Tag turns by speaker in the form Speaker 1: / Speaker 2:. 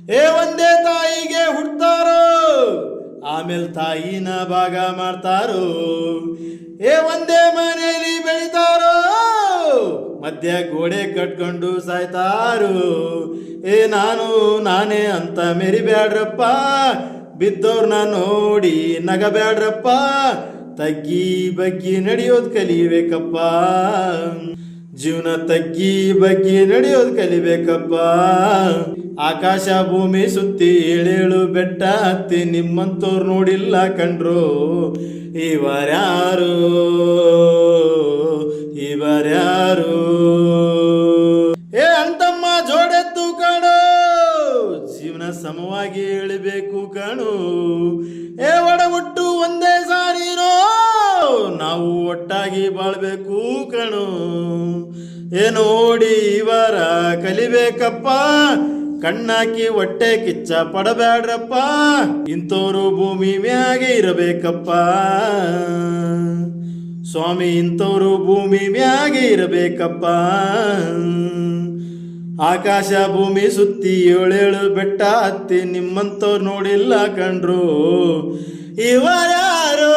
Speaker 1: ಒಂದೇ ತಾಯಿಗೆ ಹುಡ್ತಾರೋ, ಆಮೇಲೆ ತಾಯಿನ ಭಾಗ ಮಾಡ್ತಾರೋ. ಒಂದೇ ಮನೆಯಲ್ಲಿ ಬೆಳಿತಾರೋ, ಮಧ್ಯ ಗೋಡೆ ಕಟ್ಕೊಂಡು ಸಾಯ್ತಾರೋ. ನಾನೇ ಅಂತ ಮೆರಿಬ್ಯಾಡ್ರಪ್ಪ, ಬಿದ್ದೋರ್ನ ನೋಡಿ ನಗಬ್ಯಾಡ್ರಪ್ಪ. ತಗ್ಗಿ ಬಗ್ಗಿ ನಡೆಯೋದು ಕಲಿಬೇಕಪ್ಪ, ಜೀವನ ತಗ್ಗಿ ಬಗ್ಗಿ ನಡೆಯೋದು ಕಲಿಬೇಕಪ್ಪ. ಆಕಾಶ ಭೂಮಿ ಸುತ್ತಿ ಏಳೇಳು ಬೆಟ್ಟ ಹತ್ತಿ ನಿಮ್ಮಂತೋರ್ ನೋಡಿಲ್ಲ ಕಂಡ್ರು. ಇವರ್ಯಾರು ಅಂತಮ್ಮ ಜೋಡೆತ್ತು ಕಾಣು, ಜೀವನ ಸಮವಾಗಿ ಎಳಿಬೇಕು ಕಣು. ಒಡಗುಟ್ಟು ಒಂದೇ ಸಾರಿನೋ, ನಾವು ಒಟ್ಟಾಗಿ ಬಾಳ್ಬೇಕು ಕಣು. ನೋಡಿ ಇವರ ಕಲಿಬೇಕಪ್ಪ, ಕಣ್ಣಾಕಿ ಹೊಟ್ಟೆ ಕಿಚ್ಚ ಪಡಬ್ಯಾಡ್ರಪ್ಪ. ಇಂಥವ್ರು ಭೂಮಿ ಮ್ಯಾಗೆ ಇರಬೇಕಪ್ಪ ಸ್ವಾಮಿ, ಇಂಥವ್ರು ಭೂಮಿ ಮ್ಯಾಗೆ ಇರಬೇಕಪ್ಪ. ಆಕಾಶ ಭೂಮಿ ಸುತ್ತಿ ಏಳೇಳು ಬೆಟ್ಟ ಹತ್ತಿ ನಿಮ್ಮಂತವ್ರು ನೋಡಿಲ್ಲ ಕಂಡ್ರು. ಇವರ್ಯಾರೋ